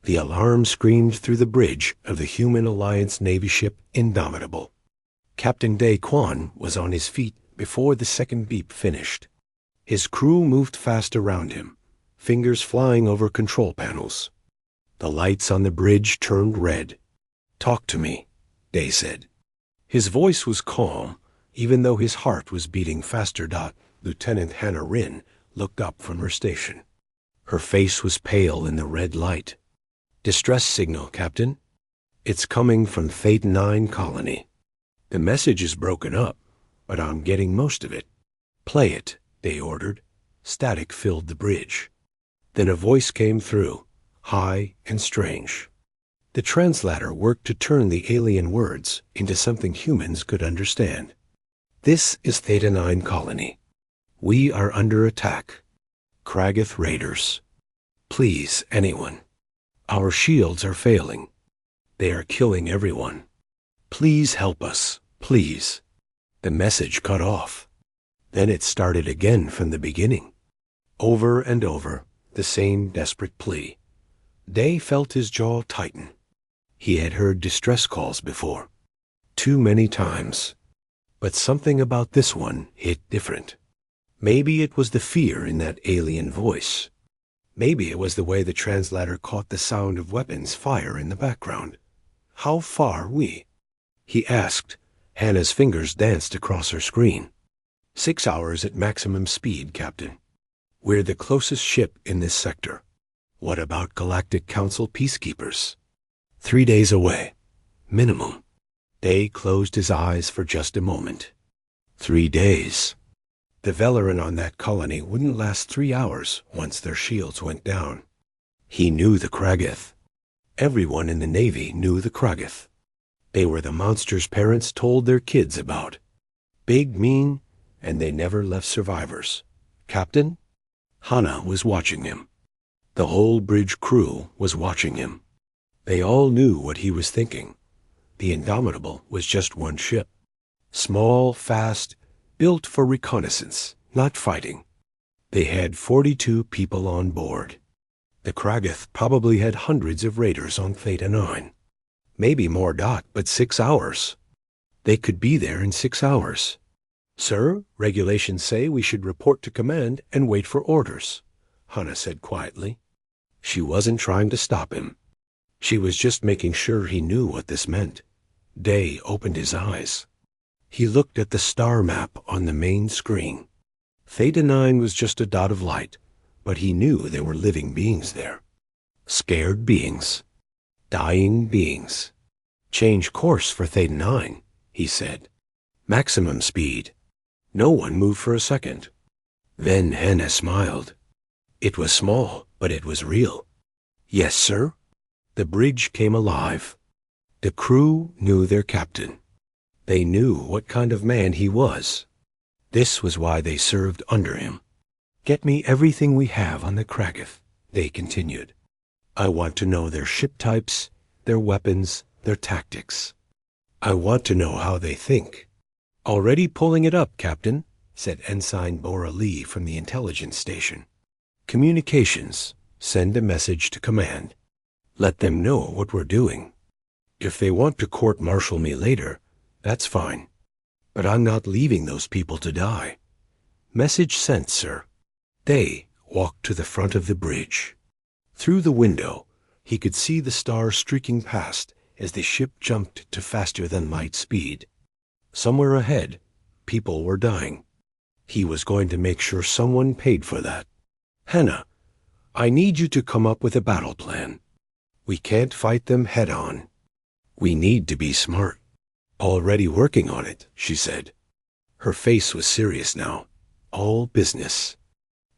The alarm screamed through the bridge of the Human Alliance Navy ship Indomitable. Captain Day Kwan was on his feet before the second beep finished. His crew moved fast around him, fingers flying over control panels. The lights on the bridge turned red. "Talk to me," Day said. His voice was calm, even though his heart was beating faster. Lieutenant Hannah Ryn looked up from her station. Her face was pale in the red light. "Distress signal, Captain. It's coming from Theta 9 colony. The message is broken up, but I'm getting most of it." "Play it," Day ordered. Static filled the bridge. Then a voice came through, high and strange. The translator worked to turn the alien words into something humans could understand. "This is Theta 9 colony. We are under attack. Kragath Raiders. Please, anyone. Our shields are failing. They are killing everyone. Please help us, please." The message cut off. Then it started again from the beginning. Over and over, the same desperate plea. Day felt his jaw tighten. He had heard distress calls before. Too many times. But something about this one hit different. Maybe it was the fear in that alien voice. Maybe it was the way the translator caught the sound of weapons fire in the background. "How far we?" he asked. Hannah's fingers danced across her screen. 6 hours at maximum speed, Captain. We're the closest ship in this sector. What about Galactic Council peacekeepers? 3 days away. Minimum. Day closed his eyes for just a moment. 3 days. The Velarin on that colony wouldn't last 3 hours once their shields went down. He knew the Kragath. Everyone in the Navy knew the Kragath. They were the monsters parents told their kids about. Big, mean, and they never left survivors. Captain? Hannah was watching him. The whole bridge crew was watching him. They all knew what he was thinking. The Indomitable was just one ship. Small, fast, built for reconnaissance, not fighting. They had 42 people on board. The Kragath probably had hundreds of raiders on Theta 9. Maybe more, but 6 hours. They could be there in 6 hours. "Sir, regulations say we should report to command and wait for orders," Hannah said quietly. She wasn't trying to stop him. She was just making sure he knew what this meant. Day opened his eyes. He looked at the star map on the main screen. Theta 9 was just a dot of light, but he knew there were living beings there. Scared beings. Dying beings. "Change course for Theta 9, he said. "Maximum speed." No one moved for a second. Then Hannah smiled. It was small, but it was real. "Yes, sir." The bridge came alive. The crew knew their captain. They knew what kind of man he was. This was why they served under him. "Get me everything we have on the Kragath," they continued. "I want to know their ship types, their weapons, their tactics. I want to know how they think." "Already pulling it up, Captain," said Ensign Bora Lee from the intelligence station. "Communications. Send a message to command. Let them know what we're doing. If they want to court-martial me later, that's fine. But I'm not leaving those people to die." "Message sent, sir." Day walked to the front of the bridge. Through the window, he could see the stars streaking past as the ship jumped to faster-than-light speed. Somewhere ahead, people were dying. He was going to make sure someone paid for that. "Hannah, I need you to come up with a battle plan. We can't fight them head-on. We need to be smart." "Already working on it," she said. Her face was serious now. All business.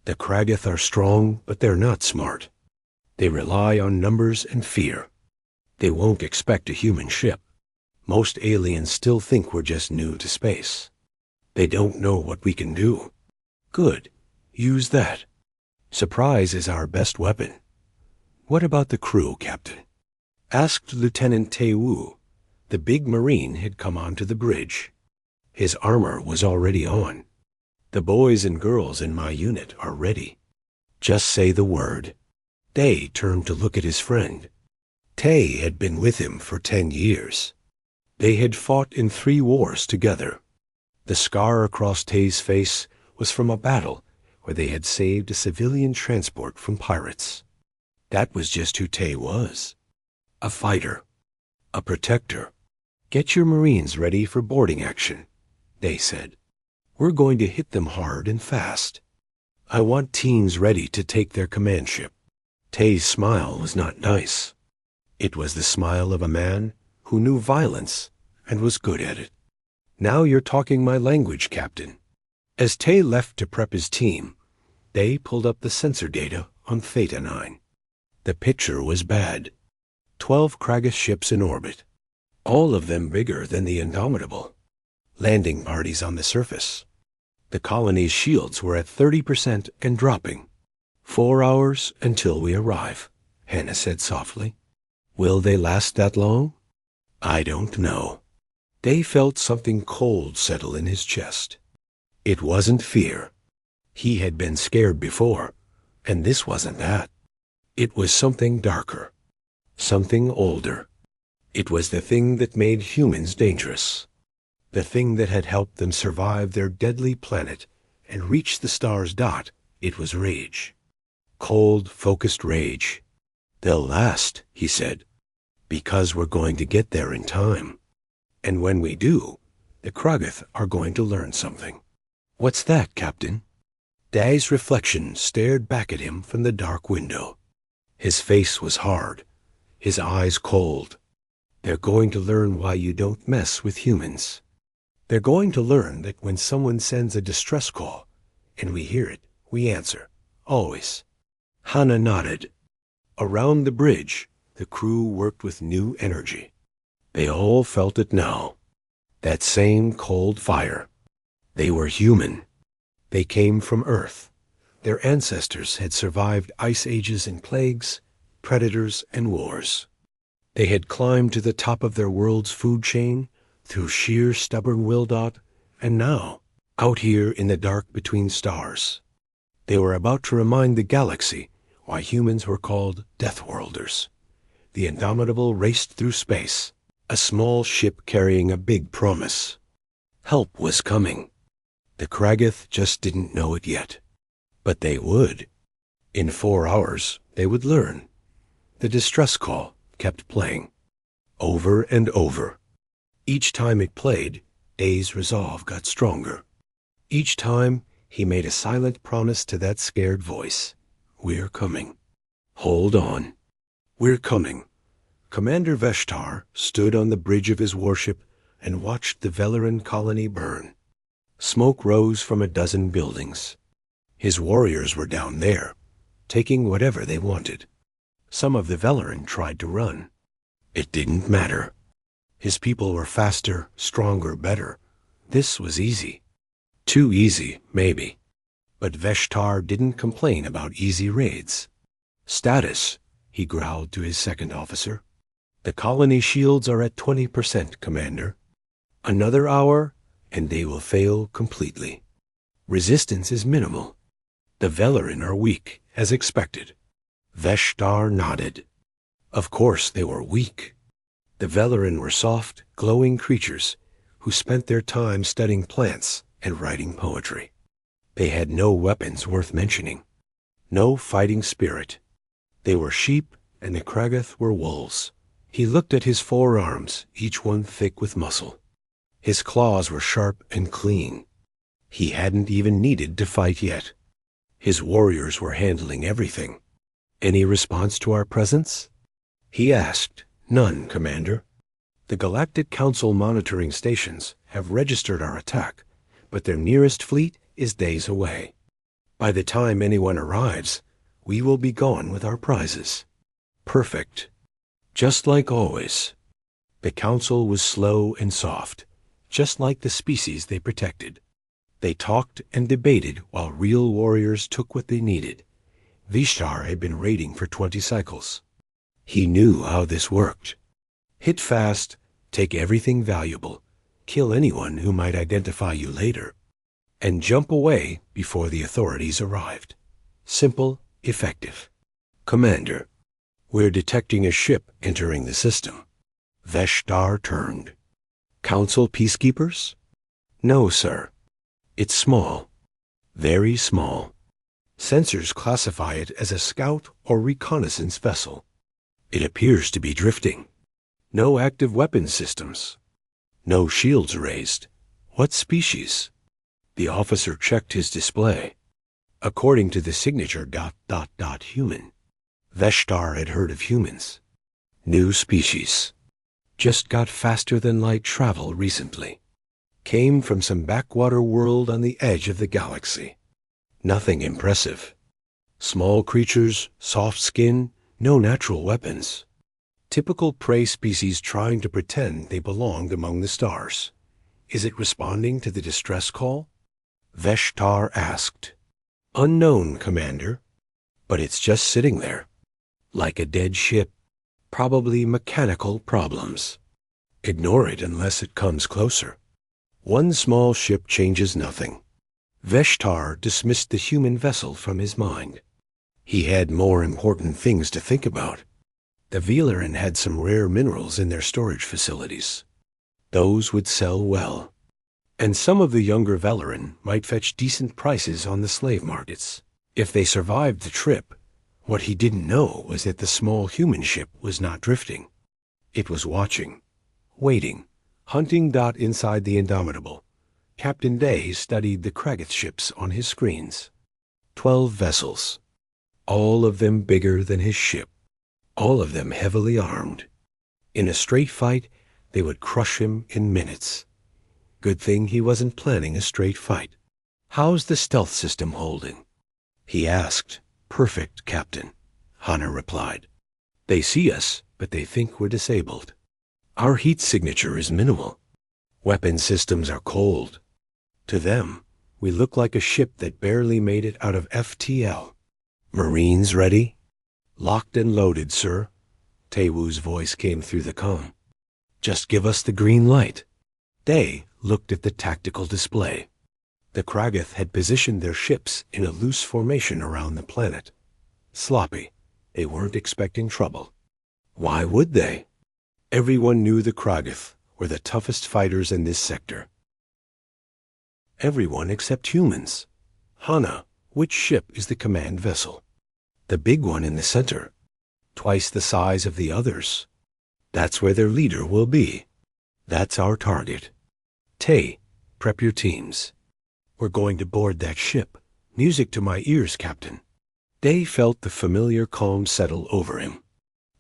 The Kragath are strong, but they're not smart. They rely on numbers and fear. They won't expect a human ship. Most aliens still think we're just new to space. They don't know what we can do. Good. Use that. Surprise is our best weapon. What about the crew, Captain? Asked Lieutenant Tae-woo. The big Marine had come onto the bridge. His armor was already on. "The boys and girls in my unit are ready. Just say the word." Day turned to look at his friend. Tay had been with him for 10 years. They had fought in 3 wars together. The scar across Tay's face was from a battle where they had saved a civilian transport from pirates. That was just who Tay was. A fighter. A protector. "Get your Marines ready for boarding action," they said. "We're going to hit them hard and fast. I want teams ready to take their command ship." Tay's smile was not nice. It was the smile of a man who knew violence and was good at it. "Now you're talking my language, Captain." As Tay left to prep his team, they pulled up the sensor data on Theta 9. The picture was bad. 12 Kragus ships in orbit, all of them bigger than the Indomitable. Landing parties on the surface. The colony's shields were at 30% and dropping. 4 hours until we arrive, Hannah said softly. Will they last that long? I don't know. Day felt something cold settle in his chest. It wasn't fear. He had been scared before, and this wasn't that. It was something darker, something older. It was the thing that made humans dangerous, the thing that had helped them survive their deadly planet and reach the star's dot. It was rage. Cold, focused rage. They'll last, he said, because we're going to get there in time. And when we do, the Kraguth are going to learn something. What's that, Captain? Day's reflection stared back at him from the dark window. His face was hard, his eyes cold. They're going to learn why you don't mess with humans. They're going to learn that when someone sends a distress call, and we hear it, we answer, always. Hannah nodded. Around the bridge, the crew worked with new energy. They all felt it now. That same cold fire. They were human. They came from Earth. Their ancestors had survived ice ages and plagues, predators and wars. They had climbed to the top of their world's food chain through sheer stubborn will-dot, and now, out here in the dark between stars, they were about to remind the galaxy why humans were called Deathworlders. The Indomitable raced through space, a small ship carrying a big promise. Help was coming. The Kraguth just didn't know it yet. But they would. In 4 hours, they would learn. The distress call kept playing, over and over. Each time it played, Day's resolve got stronger. Each time, he made a silent promise to that scared voice. We're coming. Hold on. We're coming. Commander Veshtar stood on the bridge of his warship and watched the Velaran colony burn. Smoke rose from a dozen buildings. His warriors were down there, taking whatever they wanted. Some of the Velaran tried to run. It didn't matter. His people were faster, stronger, better. This was easy. Too easy, maybe. But Veshtar didn't complain about easy raids. Status, he growled to his second officer. The colony shields are at 20%, Commander. Another hour, and they will fail completely. Resistance is minimal. The Velaran are weak, as expected. Veshtar nodded. Of course they were weak. The Velaran were soft, glowing creatures who spent their time studying plants and writing poetry. They had no weapons worth mentioning, no fighting spirit. They were sheep, and the Kraguth were wolves. He looked at his 4 arms, each one thick with muscle. His claws were sharp and clean. He hadn't even needed to fight yet. His warriors were handling everything. Any response to our presence? He asked. None, Commander. The Galactic Council monitoring stations have registered our attack, but their nearest fleet is days away. By the time anyone arrives, we will be gone with our prizes. Perfect. Just like always. The Council was slow and soft, just like the species they protected. They talked and debated while real warriors took what they needed. Vishtar had been raiding for 20 cycles. He knew how this worked. Hit fast, take everything valuable, kill anyone who might identify you later, and jump away before the authorities arrived. Simple, effective. Commander, We're detecting a ship entering the system. Veshtar turned. Council peacekeepers? No, sir. It's small. Very small. Sensors classify it as a scout or reconnaissance vessel. It appears to be drifting. No active weapons systems. No shields raised. What species? The officer checked his display. According to the signature ... human. Veshtar had heard of humans. New species. Just got faster than light travel recently. Came from some backwater world on the edge of the galaxy. Nothing impressive. Small creatures, soft skin, no natural weapons. Typical prey species trying to pretend they belonged among the stars. Is it responding to the distress call? Veshtar asked. Unknown, Commander. But it's just sitting there. Like a dead ship. Probably mechanical problems. Ignore it unless it comes closer. One small ship changes nothing. Veshtar dismissed the human vessel from his mind. He had more important things to think about. The Veleran had some rare minerals in their storage facilities. Those would sell well. And some of the younger Veleran might fetch decent prices on the slave markets. If they survived the trip, what he didn't know was that the small human ship was not drifting. It was watching, waiting, hunting. Inside the Indomitable, Captain Day studied the Kragath ships on his screens. 12 vessels. All of them bigger than his ship. All of them heavily armed. In a straight fight, they would crush him in minutes. Good thing he wasn't planning a straight fight. How's the stealth system holding? He asked. Perfect, Captain, Hana replied. They see us, but they think we're disabled. Our heat signature is minimal. Weapon systems are cold. To them, we look like a ship that barely made it out of FTL. Marines ready? Locked and loaded, sir. Tewu's voice came through the comm. Just give us the green light. Day looked at the tactical display. The Kragath had positioned their ships in a loose formation around the planet. Sloppy. They weren't expecting trouble. Why would they? Everyone knew the Kragath were the toughest fighters in this sector. Everyone except humans. Hana, which ship is the command vessel? The big one in the center. Twice the size of the others. That's where their leader will be. That's our target. Tay, prep your teams. We're going to board that ship. Music to my ears, Captain. Day felt the familiar calm settle over him.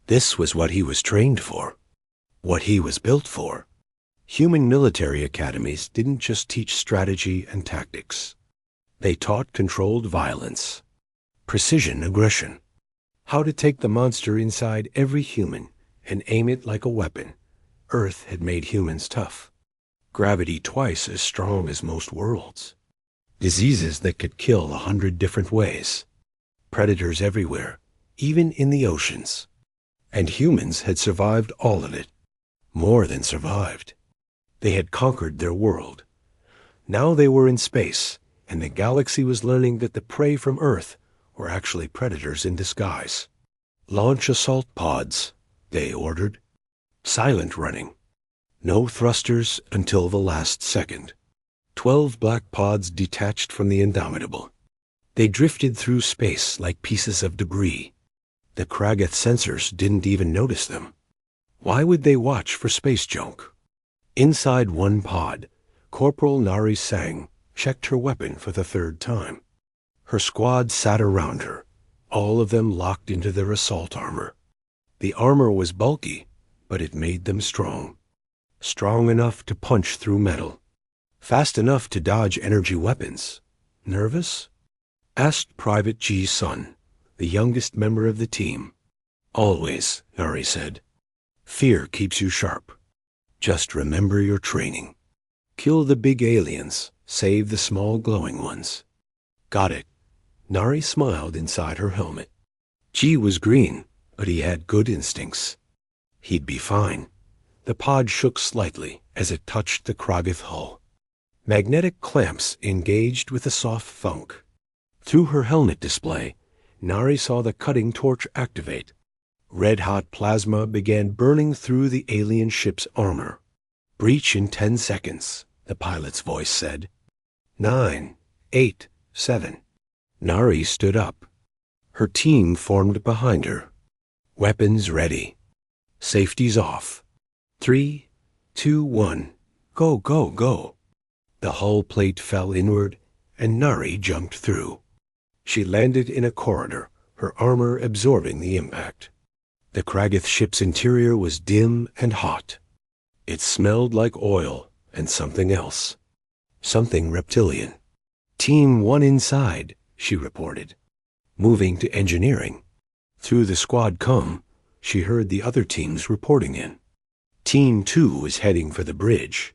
This was what he was trained for. What he was built for. Human military academies didn't just teach strategy and tactics. They taught controlled violence. Precision aggression. How to take the monster inside every human and aim it like a weapon. Earth had made humans tough. Gravity twice as strong as most worlds. Diseases that could kill 100 different ways. Predators everywhere, even in the oceans. And humans had survived all of it. More than survived. They had conquered their world. Now they were in space, and the galaxy was learning that the prey from Earth were actually predators in disguise. Launch assault pods, they ordered. Silent running. No thrusters until the last second. 12 black pods detached from the Indomitable. They drifted through space like pieces of debris. The Kragath sensors didn't even notice them. Why would they watch for space junk? Inside one pod, Corporal Nari Sang checked her weapon for the 3rd time. Her squad sat around her, all of them locked into their assault armor. The armor was bulky, but it made them strong. Strong enough to punch through metal. Fast enough to dodge energy weapons. Nervous? Asked Private G. Sun, the youngest member of the team. Always, Nari said. Fear keeps you sharp. Just remember your training. Kill the big aliens, save the small glowing ones. Got it. Nari smiled inside her helmet. G was green, but he had good instincts. He'd be fine. The pod shook slightly as it touched the Kragath hull. Magnetic clamps engaged with a soft thunk. Through her helmet display, Nari saw the cutting torch activate. Red-hot plasma began burning through the alien ship's armor. "Breach in 10 seconds, the pilot's voice said. 9, 8, 7. Nari stood up. Her team formed behind her. Weapons ready. Safety's off. 3, 2, 1. Go, go, go. The hull plate fell inward, and Nari jumped through. She landed in a corridor, her armor absorbing the impact. The Kragath ship's interior was dim and hot. It smelled like oil and something else. Something reptilian. "Team 1 inside," she reported. Moving to engineering. Through the squad comm, she heard the other teams reporting in. Team 2 was heading for the bridge.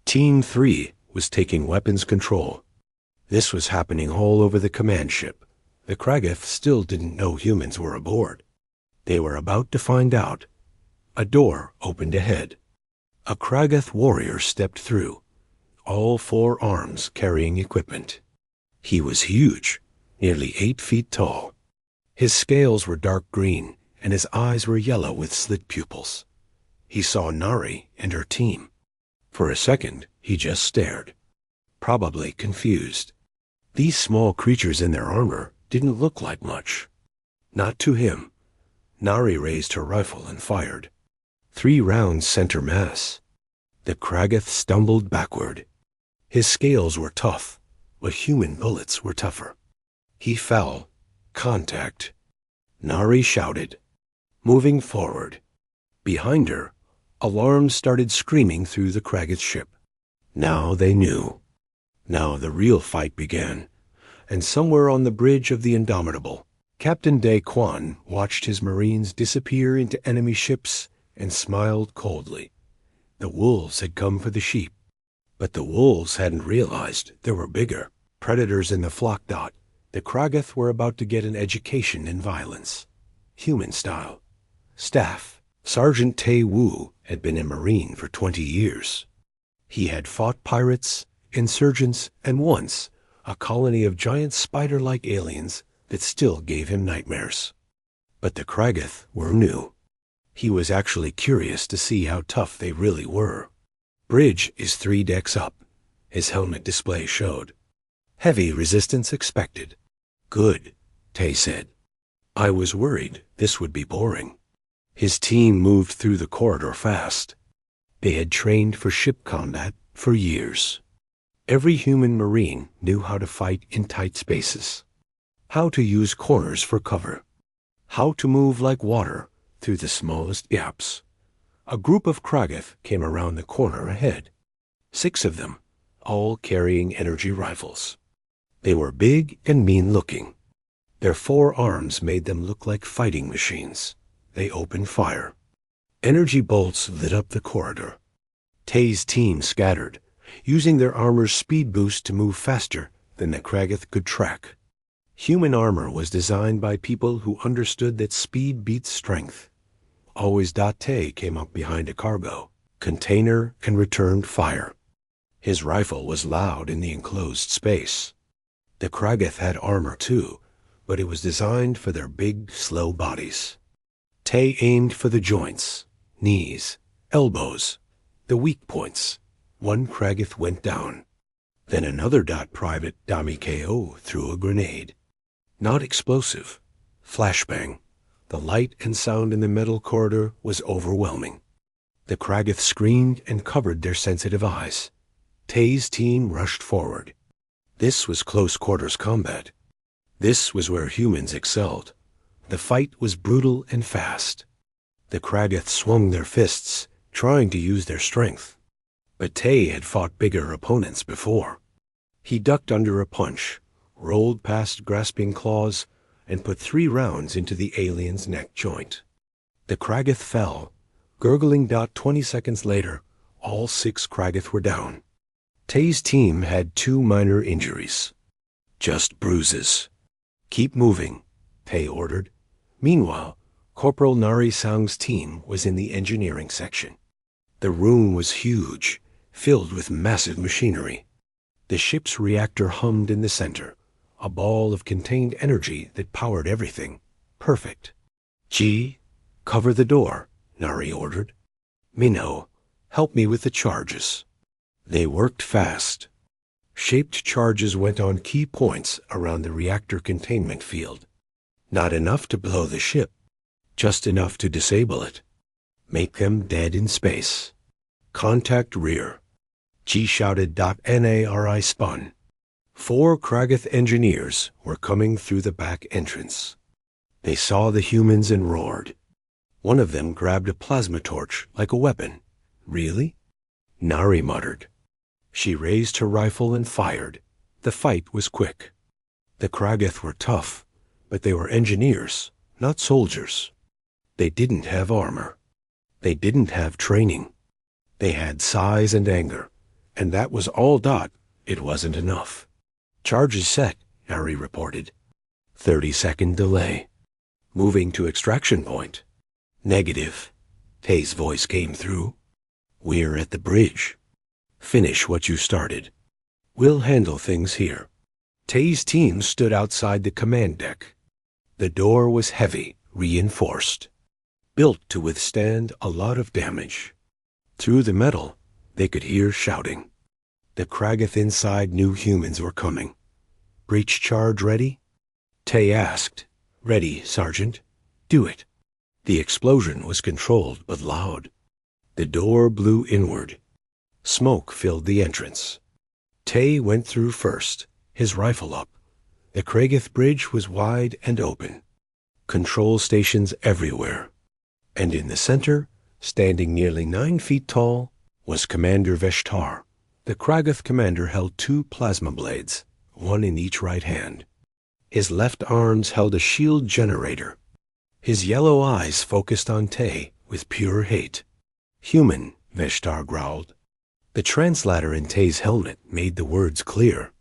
Team 3 was taking weapons control. This was happening all over the command ship. The Kragath still didn't know humans were aboard. They were about to find out. A door opened ahead. A Kragath warrior stepped through, all 4 arms carrying equipment. He was huge, nearly 8 feet tall. His scales were dark green, and his eyes were yellow with slit pupils. He saw Nari and her team. For a second, he just stared, probably confused. These small creatures in their armor didn't look like much. Not to him. Nari raised her rifle and fired. 3 rounds sent her mass. The Kragath stumbled backward. His scales were tough, but human bullets were tougher. He fell. Contact. Nari shouted, moving forward. Behind her, alarms started screaming through the Kragath ship. Now they knew. Now the real fight began, and somewhere on the bridge of the Indomitable, Captain Day Quan watched his Marines disappear into enemy ships and smiled coldly. The wolves had come for the sheep, but the wolves hadn't realized there were bigger predators in the flock dot. The Kragath were about to get an education in violence, human style. Staff, Sergeant Tae Woo had been a Marine for 20 years. He had fought pirates, insurgents, and once a colony of giant spider-like aliens that still gave him nightmares. But the Kragath were new. He was actually curious to see how tough they really were. "Bridge is 3 decks up," his helmet display showed. "Heavy resistance expected." "Good," Tay said. "I was worried this would be boring." His team moved through the corridor fast. They had trained for ship combat for years. Every human Marine knew how to fight in tight spaces, how to use corners for cover, how to move like water through the smallest gaps. A group of Kragath came around the corner ahead. 6 of them, all carrying energy rifles. They were big and mean-looking. Their 4 arms made them look like fighting machines. They opened fire. Energy bolts lit up the corridor. Tay's team scattered, using their armor's speed boost to move faster than the Kragath could track. Human armor was designed by people who understood that speed beats strength. Always Tay came up behind a cargo, container, and returned fire. His rifle was loud in the enclosed space. The Kragath had armor too, but it was designed for their big, slow bodies. Tay aimed for the joints, knees, elbows, the weak points. 1 Kragath went down. Then another Private Dami KO threw a grenade. Not explosive. Flashbang. The light and sound in the metal corridor was overwhelming. The Kragath screamed and covered their sensitive eyes. Tay's team rushed forward. This was close quarters combat. This was where humans excelled. The fight was brutal and fast. The Kragath swung their fists, trying to use their strength. But Tay had fought bigger opponents before. He ducked under a punch, rolled past grasping claws, and put 3 rounds into the alien's neck joint. The Kragath fell. Gurgling. 20 seconds later, all 6 Kragath were down. Tay's team had 2 minor injuries. Just bruises. "Keep moving," Tay ordered. Meanwhile, Corporal Nari Sang's team was in the engineering section. The room was huge, filled with massive machinery. The ship's reactor hummed in the center, a ball of contained energy that powered everything. Perfect. G, Cover the door, Nari ordered. Minnow, help me with the charges. They worked fast. Shaped charges went on key points around the reactor containment field. Not enough to blow the ship, just enough to disable it. Make them dead in space. Contact rear. G shouted. Nari spun. 4 Kragath engineers were coming through the back entrance. They saw the humans and roared. One of them grabbed a plasma torch like a weapon. Really? Nari muttered. She raised her rifle and fired. The fight was quick. The Kragath were tough, but they were engineers, not soldiers. They didn't have armor. They didn't have training. They had size and anger, and that was all. It wasn't enough. Charges set, Nari reported. 30-second delay. Moving to extraction point. Negative. Tay's voice came through. We're at the bridge. Finish what you started. We'll handle things here. Tay's team stood outside the command deck. The door was heavy, reinforced, built to withstand a lot of damage. Through the metal, they could hear shouting. The Kragath inside knew humans were coming. Breach charge ready? Tay asked. Ready, Sergeant. Do it. The explosion was controlled but loud. The door blew inward. Smoke filled the entrance. Tay went through first, his rifle up. The Kragath bridge was wide and open. Control stations everywhere. And in the center, standing nearly 9 feet tall, was Commander Veshtar. The Kragath commander held 2 plasma blades, one in each right hand. His left arms held a shield generator. His yellow eyes focused on Tay with pure hate. Human, Veshtar growled. The translator in Tay's helmet made the words clear.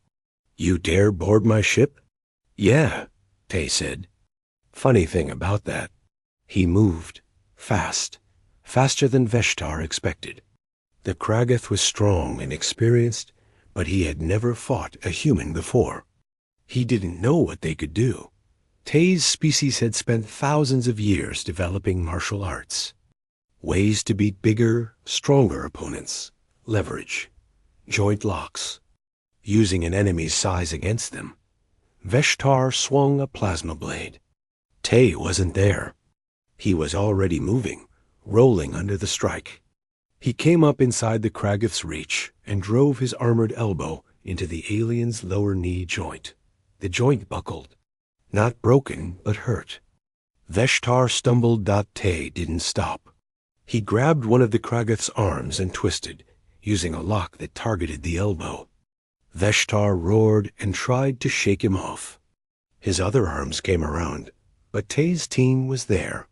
You dare board my ship? Yeah, Tay said. Funny thing about that. He moved, fast, faster than Veshtar expected. The Kragath was strong and experienced, but he had never fought a human before. He didn't know what they could do. Tay's species had spent thousands of years developing martial arts. Ways to beat bigger, stronger opponents. Leverage. Joint locks. Using an enemy's size against them. Veshtar swung a plasma blade. Tay wasn't there. He was already moving, rolling under the strike. He came up inside the Kragath's reach and drove his armored elbow into the alien's lower knee joint. The joint buckled. Not broken, but hurt. Veshtar stumbled. Tay didn't stop. He grabbed one of the Kragath's arms and twisted, using a lock that targeted the elbow. Veshtar roared and tried to shake him off. His other arms came around, but Tay's team was there.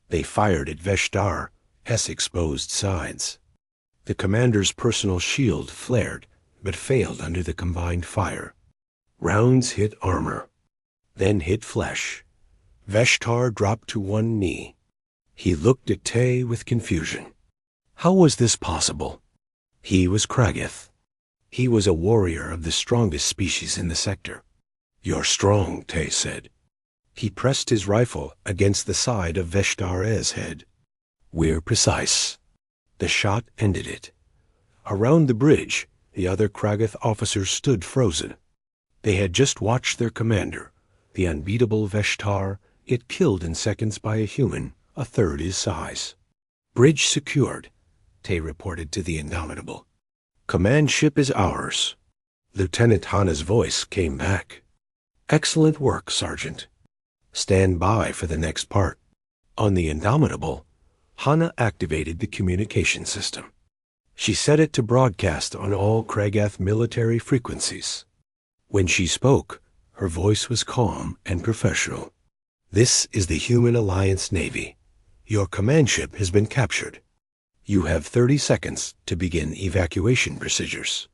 They fired at Veshtar's exposed sides. The commander's personal shield flared, but failed under the combined fire. Rounds hit armor, then hit flesh. Veshtar dropped to one knee. He looked at Tay with confusion. How was this possible? He was Kragath. He was a warrior of the strongest species in the sector. You're strong, Tay said. He pressed his rifle against the side of Veshtar's head. We're precise. The shot ended it. Around the bridge, the other Kragath officers stood frozen. They had just watched their commander, the unbeatable Veshtar, get killed in seconds by a human a third his size. Bridge secured, Tay reported to the Indomitable. Command ship is ours. Lieutenant Hana's voice came back. Excellent work, Sergeant. Stand by for the next part. On the Indomitable, Hana activated the communication system. She set it to broadcast on all Kragath military frequencies. When she spoke, her voice was calm and professional. This is the Human Alliance Navy. Your command ship has been captured. You have 30 seconds to begin evacuation procedures.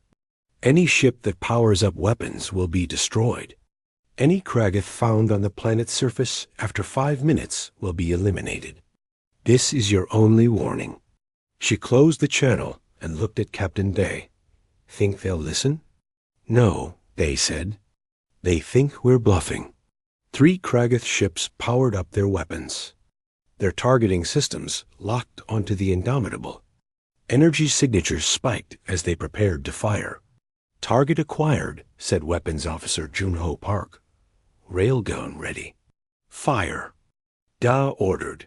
Any ship that powers up weapons will be destroyed. Any Kragath found on the planet's surface after 5 minutes will be eliminated. This is your only warning. She closed the channel and looked at Captain Day. Think they'll listen? No, Day said. They think we're bluffing. 3 Kragath ships powered up their weapons. Their targeting systems locked onto the Indomitable. Energy signatures spiked as they prepared to fire. "Target acquired," said Weapons Officer Junho Park. "Railgun ready." "Fire." Da ordered.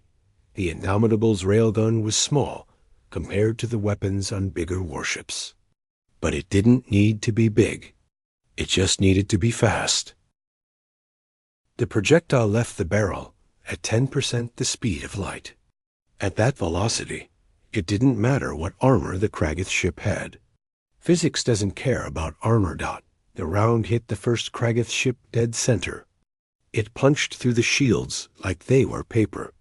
The Indomitable's railgun was small compared to the weapons on bigger warships. But it didn't need to be big. It just needed to be fast. The projectile left the barrel at 10% the speed of light. At that velocity, it didn't matter what armor the Kragith ship had. Physics doesn't care about armor. The round hit the first Kragith ship dead center. It punched through the shields like they were paper,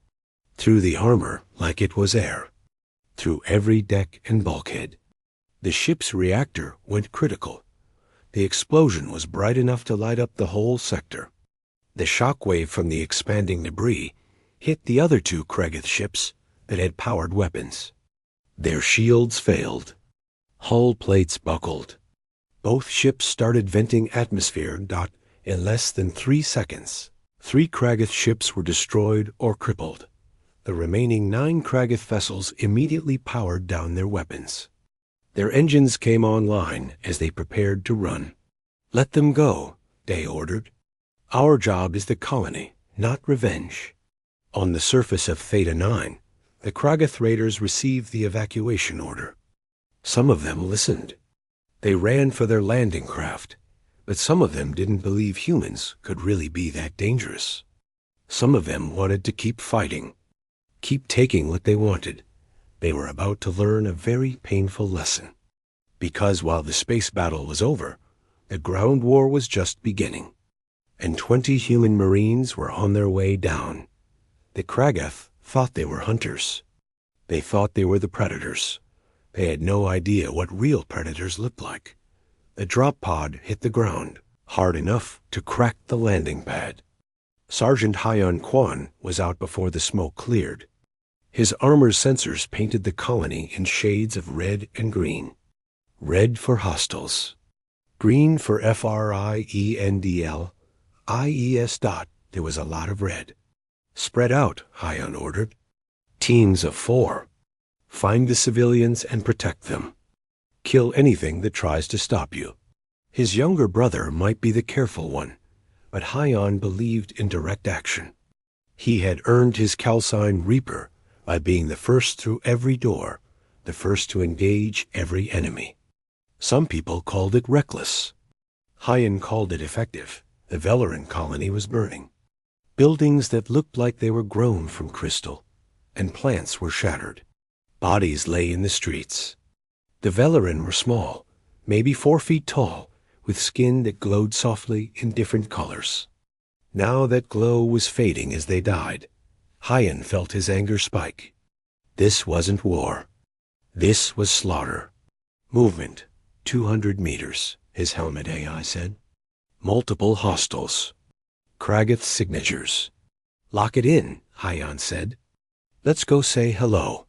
through the armor like it was air, through every deck and bulkhead. The ship's reactor went critical. The explosion was bright enough to light up the whole sector. The shockwave from the expanding debris hit the other two Kragith ships that had powered weapons. Their shields failed. Hull plates buckled. Both ships started venting atmosphere. In less than 3 seconds, 3 Kragith ships were destroyed or crippled. The remaining 9 Kragith vessels immediately powered down their weapons. Their engines came online as they prepared to run. "Let them go," Day ordered. "Our job is the colony, not revenge." On the surface of Theta 9, the Kragith raiders received the evacuation order. Some of them listened. They ran for their landing craft, but some of them didn't believe humans could really be that dangerous. Some of them wanted to keep fighting, keep taking what they wanted. They were about to learn a very painful lesson. Because while the space battle was over, the ground war was just beginning, and 20 human Marines were on their way down. The Kragith thought they were hunters. They thought they were the predators. They had no idea what real predators looked like. The drop pod hit the ground, hard enough to crack the landing pad. Sergeant Hyon Kwan was out before the smoke cleared. His armor's sensors painted the colony in shades of red and green. Red for hostiles. Green for FRIENDL. IES. There was a lot of red. "Spread out," Hyon ordered. "Teams of 4. Find the civilians and protect them. Kill anything that tries to stop you." His younger brother might be the careful one, but Hyon believed in direct action. He had earned his calcine Reaper by being the first through every door, the first to engage every enemy. Some people called it reckless. Hyon called it effective. The Velarin colony was burning. Buildings that looked like they were grown from crystal, and plants were shattered. Bodies lay in the streets. The Velarin were small, maybe 4 feet tall, with skin that glowed softly in different colors. Now that glow was fading as they died. Hyon felt his anger spike. This wasn't war. This was slaughter. "Movement, 200 meters, his helmet AI said. "Multiple hostiles. Kragith signatures." "Lock it in," Hyon said. "Let's go say hello."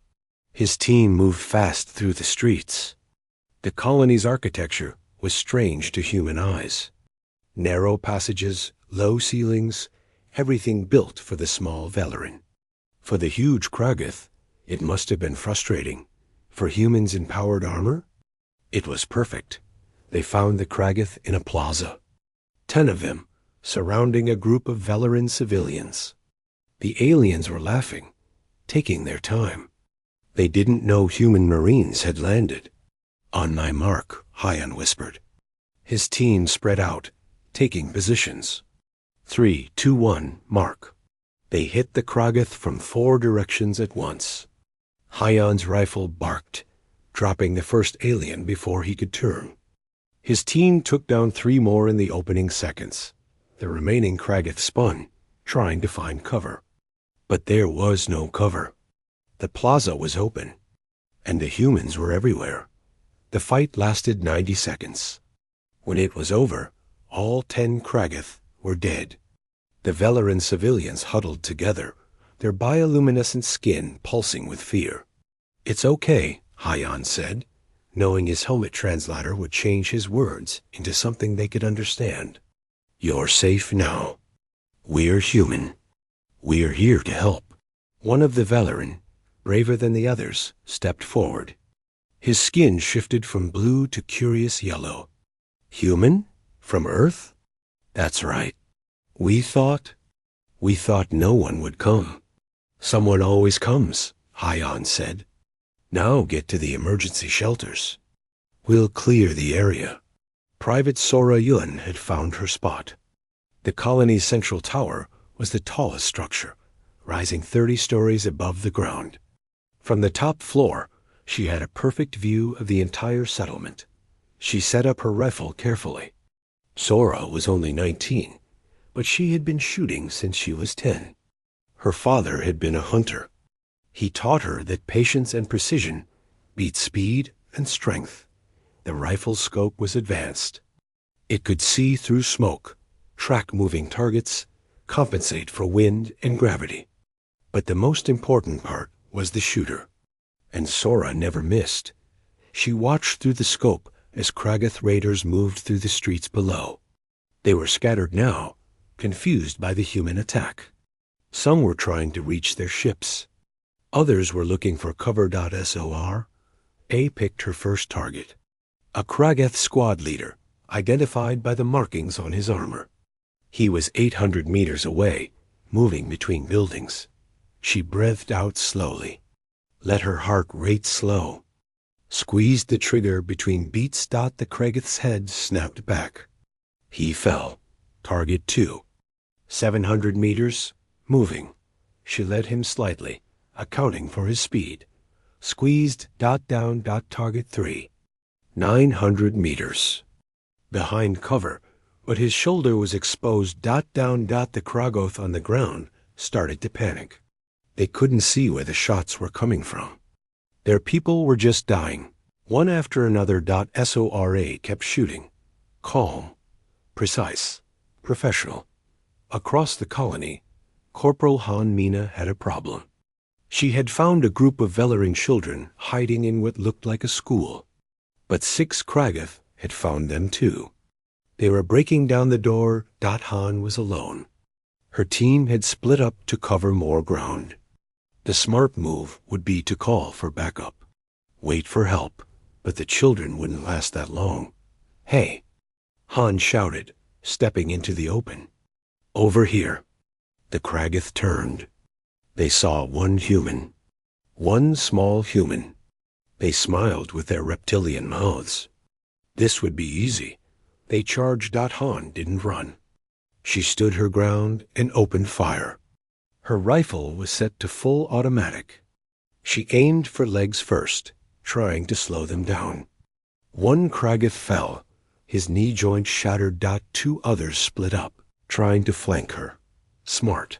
His team moved fast through the streets. The colony's architecture was strange to human eyes. Narrow passages, low ceilings, everything built for the small Velarin. For the huge Kragith, it must have been frustrating. For humans in powered armor, it was perfect. They found the Kragith in a plaza. 10 of them, surrounding a group of Velarin civilians. The aliens were laughing, taking their time. They didn't know human Marines had landed. "On my mark," Hyon whispered. His team spread out, taking positions. 3, 2, 1, mark. They hit the Kragith from 4 directions at once. Hyon's rifle barked, dropping the first alien before he could turn. His team took down 3 more in the opening seconds. The remaining Kragith spun, trying to find cover. But there was no cover. The plaza was open, and the humans were everywhere. The fight lasted 90 seconds. When it was over, all 10 Kragith were dead. The Velarin civilians huddled together, their bioluminescent skin pulsing with fear. "It's okay," Hyon said, knowing his helmet translator would change his words into something they could understand. "You're safe now. We're human. We're here to help." One of the Velarin, braver than the others, stepped forward. His skin shifted from blue to curious yellow. Human? From Earth? That's right. We thought no one would come. Someone always comes, Hyon said. Now get to the emergency shelters. We'll clear the area. Private Sora Yun had found her spot. The colony's central tower was the tallest structure, rising 30 stories above the ground. From the top floor, she had a perfect view of the entire settlement. She set up her rifle carefully. Sora was only 19, but she had been shooting since she was 10. Her father had been a hunter. He taught her that patience and precision beat speed and strength. The rifle's scope was advanced. It could see through smoke, track moving targets, compensate for wind and gravity. But the most important part was the shooter. And Sora never missed. She watched through the scope as Kragath raiders moved through the streets below. They were scattered now, confused by the human attack. Some were trying to reach their ships. Others were looking for cover.SOR. A picked her first target. A Kragath squad leader, identified by the markings on his armor. He was 800 meters away, moving between buildings. She breathed out slowly. Let her heart rate slow. Squeezed the trigger between beats. The Kragath's head snapped back. He fell. Target 2. 700 meters, moving. She led him slightly, accounting for his speed. Squeezed. Down. Target 3. 900 meters. Behind cover, but his shoulder was exposed. Down. The Kragath on the ground started to panic. They couldn't see where the shots were coming from. Their people were just dying. One after another. SORA kept shooting. Calm, precise, professional. Across the colony, Corporal Han Mina had a problem. She had found a group of Velarin children hiding in what looked like a school. But 6 Kragath had found them too. They were breaking down the door. Han was alone. Her team had split up to cover more ground. The smart move would be to call for backup. Wait for help, but the children wouldn't last that long. Hey! Han shouted, stepping into the open. Over here. The Kragath turned. They saw one human. One small human. They smiled with their reptilian mouths. This would be easy. They charged. Han didn't run. She stood her ground and opened fire. Her rifle was set to full automatic. She aimed for legs first, trying to slow them down. One Kragath fell. His knee joint shattered. 2 others split up, trying to flank her. Smart.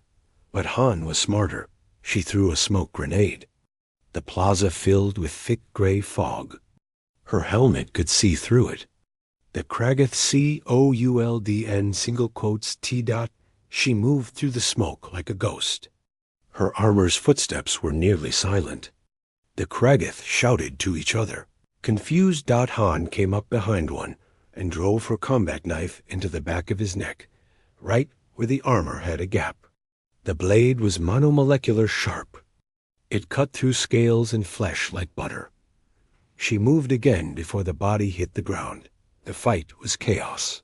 But Han was smarter. She threw a smoke grenade. The plaza filled with thick gray fog. Her helmet could see through it. The Kragath COULDN single quotes T. She moved through the smoke like a ghost. Her armor's footsteps were nearly silent. The Kragath shouted to each other. Confused. Han came up behind one and drove her combat knife into the back of his neck, right where the armor had a gap. The blade was monomolecular sharp. It cut through scales and flesh like butter. She moved again before the body hit the ground. The fight was chaos.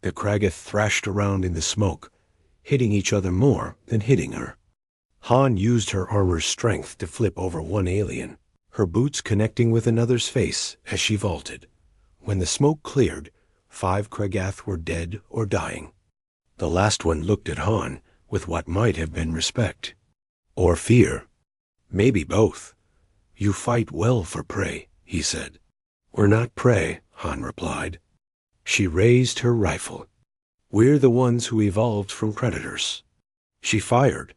The Kragath thrashed around in the smoke, hitting each other more than hitting her. Han used her armor's strength to flip over one alien, her boots connecting with another's face as she vaulted. When the smoke cleared, 5 Kragath were dead or dying. The last one looked at Han with what might have been respect. Or fear. Maybe both. You fight well for prey, he said. We're not prey, Han replied. She raised her rifle. We're the ones who evolved from predators. She fired.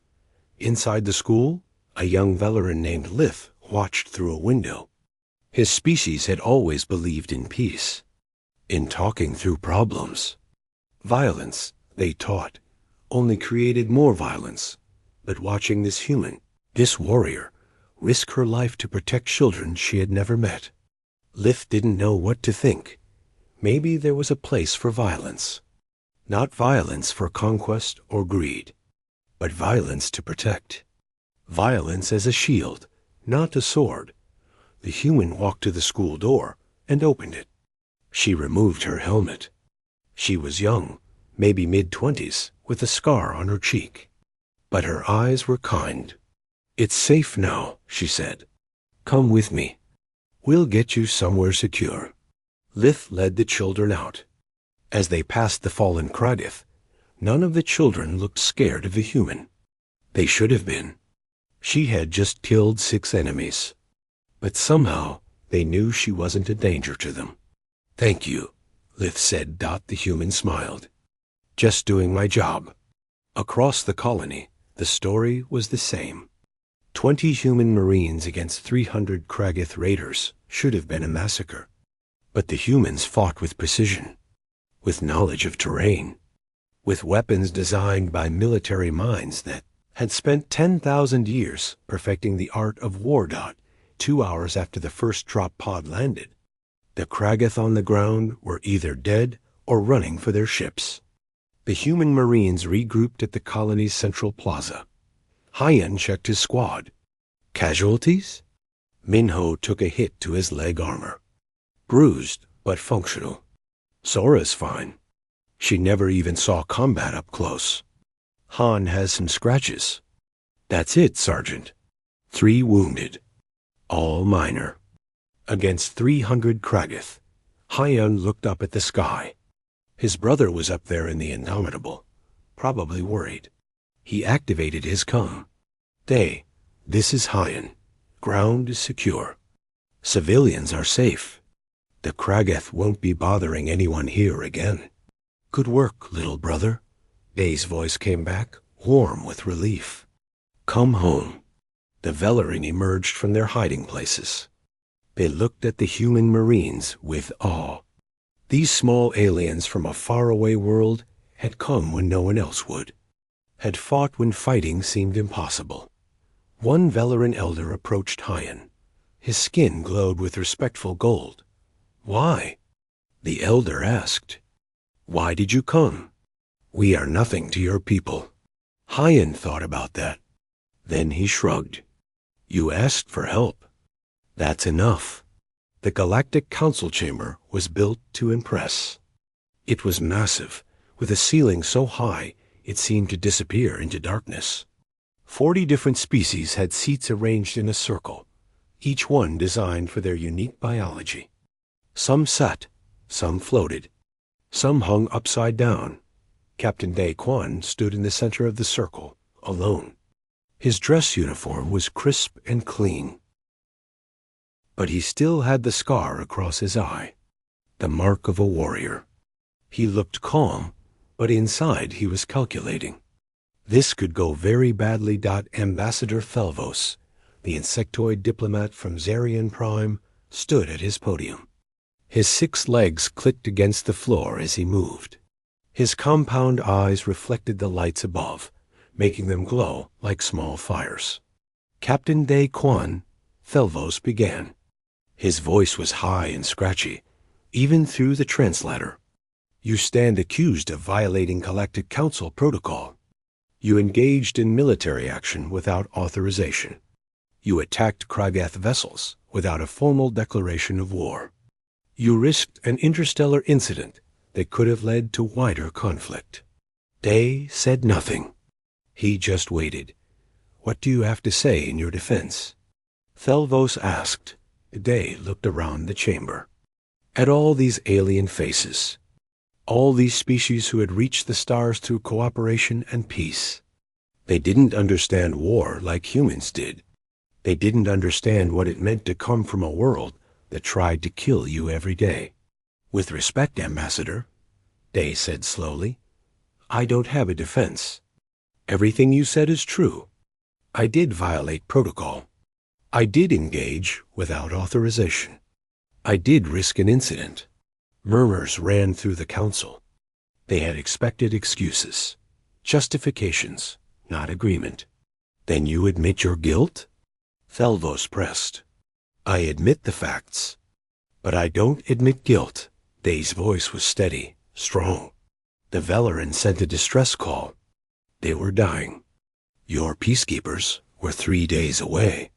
Inside the school, a young Velarin named Lith watched through a window. His species had always believed in peace, in talking through problems. Violence, they taught, only created more violence. But watching this human, this warrior, risk her life to protect children she had never met, Lith didn't know what to think. Maybe there was a place for violence. Not violence for conquest or greed, but violence to protect. Violence as a shield, not a sword. The human walked to the school door and opened it. She removed her helmet. She was young, maybe mid-20s, with a scar on her cheek. But her eyes were kind. "It's safe now," she said. "Come with me. We'll get you somewhere secure." Lith led the children out. As they passed the fallen Kragith, none of the children looked scared of the human. They should have been. She had just killed 6 enemies. But somehow they knew she wasn't a danger to them. "Thank you," Lith said. The human smiled. "Just doing my job." Across the colony, the story was the same. 20 human Marines against 300 Kragith raiders should have been a massacre. But the humans fought with precision, with knowledge of terrain, with weapons designed by military minds that had spent 10,000 years perfecting the art of war. 2 hours after the first drop pod landed, the Kragith on the ground were either dead or running for their ships. The human Marines regrouped at the colony's central plaza. Hyan checked his squad. Casualties? Minho took a hit to his leg armor. Bruised, but functional. Sora's fine. She never even saw combat up close. Han has some scratches. That's it, Sergeant. 3 wounded. All minor. Against 300 Kragith, Hyan looked up at the sky. His brother was up there in the Indomitable, probably worried. He activated his comm. "Day, this is Hyan. Ground is secure. Civilians are safe. The Kragith won't be bothering anyone here again." "Good work, little brother." Day's voice came back, warm with relief. "Come home." The Velarin emerged from their hiding places. They looked at the human Marines with awe. These small aliens from a faraway world had come when no one else would, had fought when fighting seemed impossible. One Velarin elder approached Hyan. His skin glowed with respectful gold. "Why?" The elder asked. "Why did you come?" "We are nothing to your people." Hyan thought about that. Then he shrugged. "You asked for help. That's enough." The Galactic Council Chamber was built to impress. It was massive, with a ceiling so high it seemed to disappear into darkness. 40 different species had seats arranged in a circle, each one designed for their unique biology. Some sat, some floated, some hung upside down. Captain Day Quan stood in the center of the circle, alone. His dress uniform was crisp and clean. But he still had the scar across his eye, the mark of a warrior. He looked calm, but inside he was calculating. This could go very badly. Ambassador Thelvos, the insectoid diplomat from Zarian Prime, stood at his podium. His 6 legs clicked against the floor as he moved. His compound eyes reflected the lights above, making them glow like small fires. "Captain Day Quan," Thelvos began. His voice was high and scratchy, even through the translator. "You stand accused of violating Galactic Council protocol. You engaged in military action without authorization. You attacked Kragith vessels without a formal declaration of war. You risked an interstellar incident that could have led to wider conflict." Day said nothing. He just waited. "What do you have to say in your defense?" Thelvos asked. Day looked around the chamber. At all these alien faces. All these species who had reached the stars through cooperation and peace. They didn't understand war like humans did. They didn't understand what it meant to come from a world that tried to kill you every day. "With respect, Ambassador," Day said slowly, "I don't have a defense. Everything you said is true. I did violate protocol. I did engage without authorization. I did risk an incident." Murmurs ran through the council. They had expected excuses, justifications, not agreement. "Then you admit your guilt?" Thelvos pressed. "I admit the facts, but I don't admit guilt." Day's voice was steady, strong. The Velarin sent a distress call. They were dying. "Your peacekeepers were 3 days away.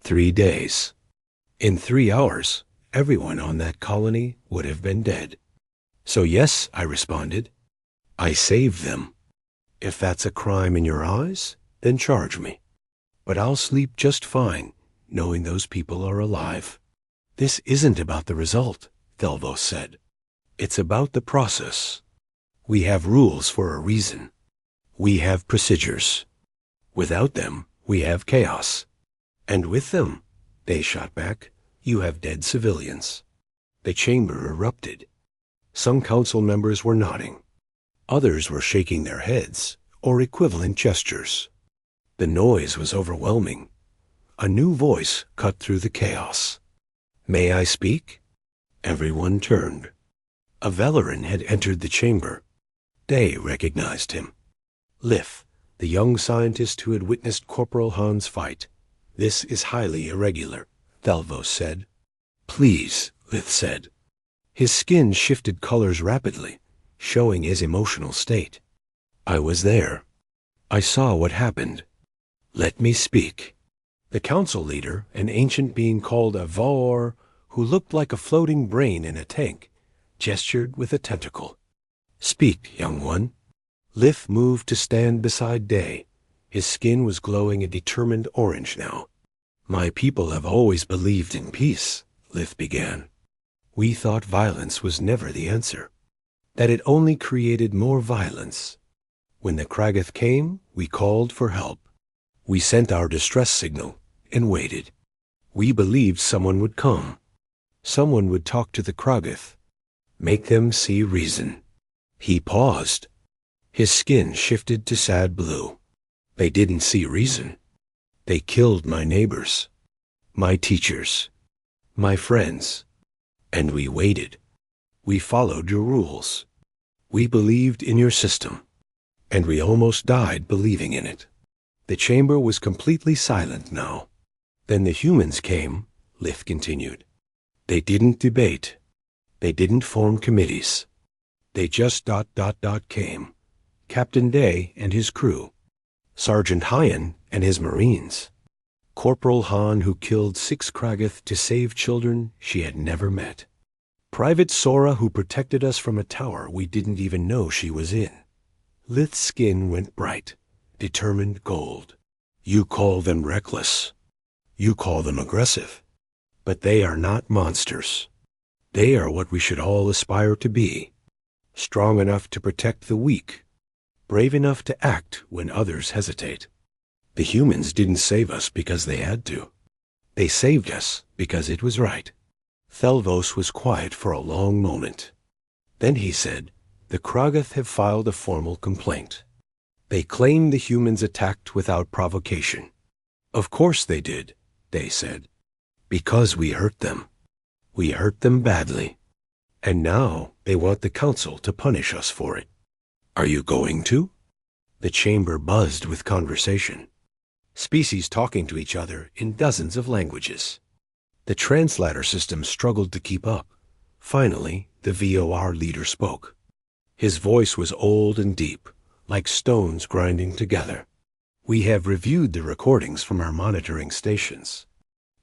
3 days. In 3 hours, everyone on that colony would have been dead. So yes, I responded. I saved them. If that's a crime in your eyes, then charge me. But I'll sleep just fine, knowing those people are alive. This isn't about the result, Thelvos said. It's about the process. We have rules for a reason. We have procedures. Without them, we have chaos. And with them, they shot back, you have dead civilians. The chamber erupted. Some council members were nodding. Others were shaking their heads, or equivalent gestures. The noise was overwhelming. A new voice cut through the chaos. May I speak? Everyone turned. A Velarin had entered the chamber. Day recognized him. Lith, the young scientist who had witnessed Corporal Han's fight. This is highly irregular, Thelvos said. Please, Lith said. His skin shifted colors rapidly, showing his emotional state. I was there. I saw what happened. Let me speak. The council leader, an ancient being called a Vaor, who looked like a floating brain in a tank, gestured with a tentacle. Speak, young one. Lith moved to stand beside Day. His skin was glowing a determined orange now. My people have always believed in peace, Lith began. We thought violence was never the answer, that it only created more violence. When the Kragath came, we called for help. We sent our distress signal and waited. We believed someone would come. Someone would talk to the Kragath, make them see reason. He paused. His skin shifted to sad blue. They didn't see reason. They killed my neighbors, my teachers, my friends. And we waited. We followed your rules. We believed in your system. And we almost died believing in it. The chamber was completely silent now. Then the humans came, Lith continued. They didn't debate. They didn't form committees. They just ... came. Captain Day and his crew. Sergeant Hyan and his Marines. Corporal Han, who killed 6 Kragath to save children she had never met. Private Sora, who protected us from a tower we didn't even know she was in. Lith's skin went bright, determined gold. You call them reckless. You call them aggressive. But they are not monsters. They are what we should all aspire to be. Strong enough to protect the weak. Brave enough to act when others hesitate. The humans didn't save us because they had to. They saved us because it was right. Thelvos was quiet for a long moment. Then he said, the Kragath have filed a formal complaint. They claim the humans attacked without provocation. Of course they did, they said. Because we hurt them. We hurt them badly. And now they want the council to punish us for it. Are you going to? The chamber buzzed with conversation. Species talking to each other in dozens of languages. The translator system struggled to keep up. Finally, the VOR leader spoke. His voice was old and deep, like stones grinding together. We have reviewed the recordings from our monitoring stations.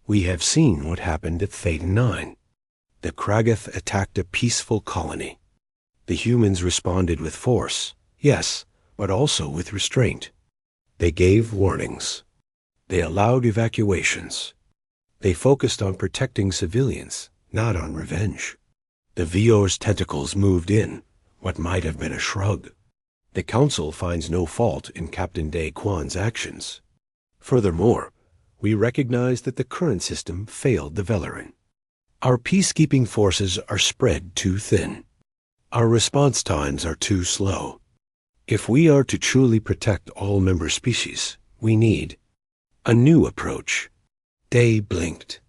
We have seen what happened at Thetan 9. The Kragath attacked a peaceful colony. The humans responded with force, yes, but also with restraint. They gave warnings. They allowed evacuations. They focused on protecting civilians, not on revenge. The VOR's tentacles moved in, what might have been a shrug. The Council finds no fault in Captain Day Quan's actions. Furthermore, we recognize that the current system failed the Velarin. Our peacekeeping forces are spread too thin. Our response times are too slow. If we are to truly protect all member species, we need a new approach. Day blinked.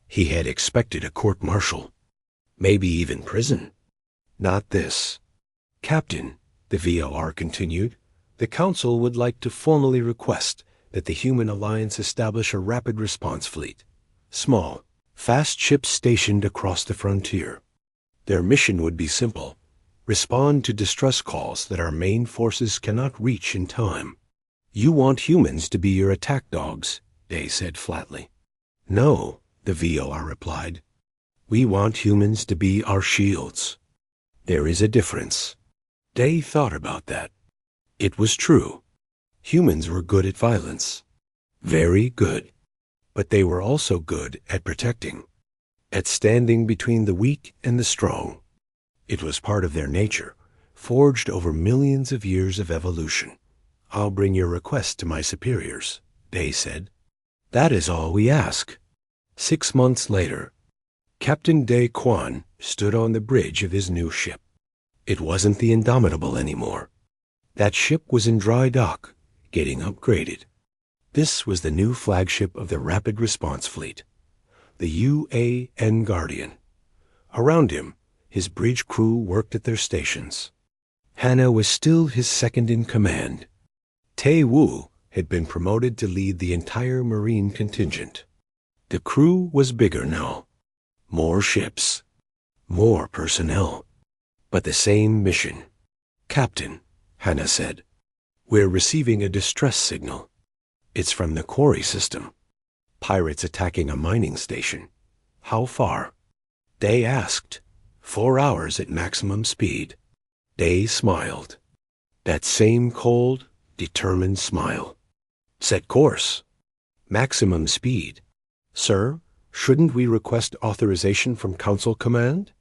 He had expected a court-martial, maybe even prison. Not this. Captain, the VOR continued, the Council would like to formally request that the Human Alliance establish a rapid response fleet. Small, fast ships stationed across the frontier. Their mission would be simple. Respond to distress calls that our main forces cannot reach in time. You want humans to be your attack dogs, Day said flatly. No, the VOR replied. We want humans to be our shields. There is a difference. Day thought about that. It was true. Humans were good at violence. Very good. But they were also good at protecting. At standing between the weak and the strong. It was part of their nature, forged over millions of years of evolution. I'll bring your request to my superiors, Day said. That is all we ask. 6 months later, Captain Day Quan stood on the bridge of his new ship. It wasn't the Indomitable anymore. That ship was in dry dock, getting upgraded. This was the new flagship of the Rapid Response Fleet, the UAN Guardian. Around him, his bridge crew worked at their stations. Hannah was still his second in command. Tae Woo had been promoted to lead the entire Marine contingent. The crew was bigger now. More ships. More personnel. But the same mission. Captain, Hannah said, we're receiving a distress signal. It's from the quarry system. Pirates attacking a mining station. How far? Day asked. 4 hours at maximum speed. Day smiled. That same cold, determined smile. Set course. Maximum speed. Sir, shouldn't we request authorization from Council Command?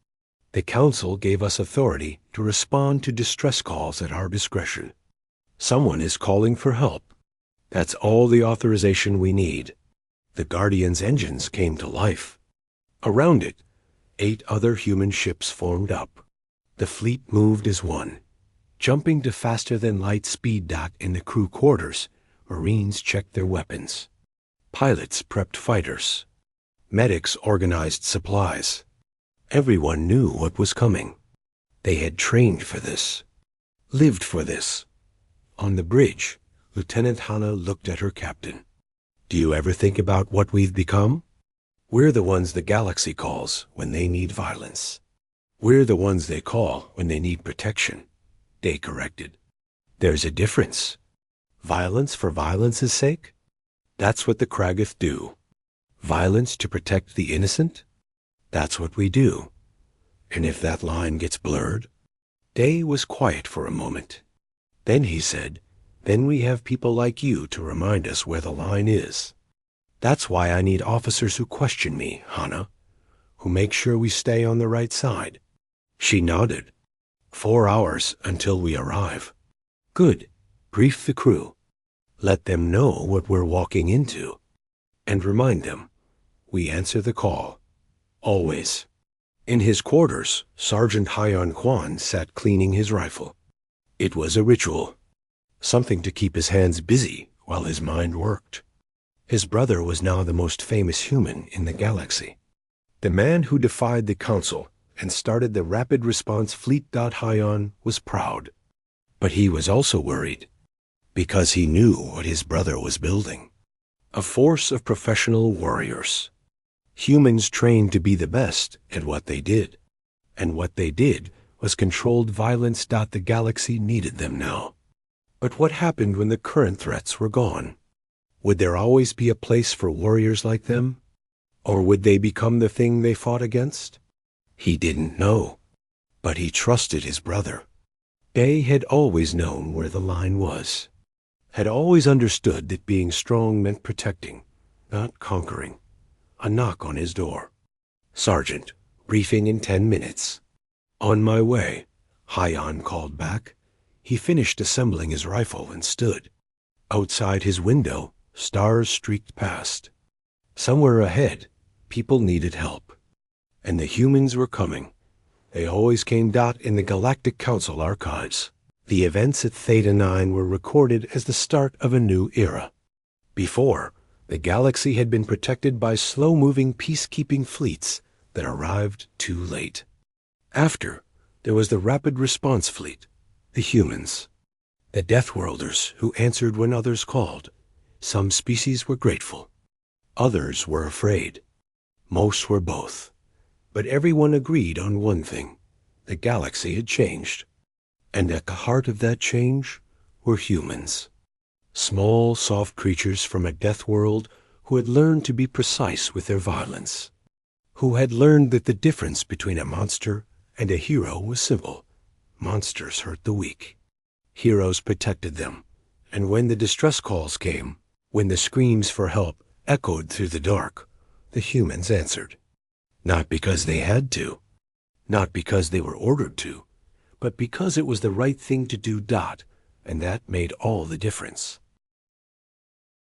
The Council gave us authority to respond to distress calls at our discretion. Someone is calling for help. That's all the authorization we need. The Guardian's engines came to life. Around it, 8 other human ships formed up. The fleet moved as one. Jumping to faster-than-light speed dot in the crew quarters, Marines checked their weapons. Pilots prepped fighters. Medics organized supplies. Everyone knew what was coming. They had trained for this. Lived for this. On the bridge, Lieutenant Hannah looked at her captain. Do you ever think about what we've become? We're the ones the galaxy calls when they need violence. We're the ones they call when they need protection, Day corrected. There's a difference. Violence for violence's sake? That's what the Kragath do. Violence to protect the innocent? That's what we do. And if that line gets blurred? Day was quiet for a moment. Then he said, then we have people like you to remind us where the line is. That's why I need officers who question me, Hannah, who make sure we stay on the right side. She nodded. 4 hours until we arrive. Good. Brief the crew. Let them know what we're walking into. And remind them, we answer the call. Always. In his quarters, Sergeant Hyon Kwan sat cleaning his rifle. It was a ritual. Something to keep his hands busy while his mind worked. His brother was now the most famous human in the galaxy. The man who defied the Council and started the Rapid Response Fleet. Hyon was proud. But he was also worried, because he knew what his brother was building. A force of professional warriors. Humans trained to be the best at what they did. And what they did was controlled violence. The galaxy needed them now. But what happened when the current threats were gone? Would there always be a place for warriors like them? Or would they become the thing they fought against? He didn't know. But he trusted his brother. Day had always known where the line was. Had always understood that being strong meant protecting, not conquering. A knock on his door. Sergeant, briefing in 10 minutes. On my way, Hyon called back. He finished assembling his rifle and stood. Outside his window, stars streaked past. Somewhere ahead, people needed help. And the humans were coming. They always came. In the Galactic Council archives, the events at Theta 9 were recorded as the start of a new era. Before, the galaxy had been protected by slow-moving peacekeeping fleets that arrived too late. After, there was the Rapid Response Fleet, the humans. The Deathworlders who answered when others called. Some species were grateful. Others were afraid. Most were both. But everyone agreed on one thing. The galaxy had changed. And at the heart of that change were humans. Small, soft creatures from a death world who had learned to be precise with their violence, who had learned that the difference between a monster and a hero was simple. Monsters hurt the weak. Heroes protected them. And when the distress calls came, when the screams for help echoed through the dark, the humans answered. Not because they had to, not because they were ordered to, but because it was the right thing to do, and that made all the difference.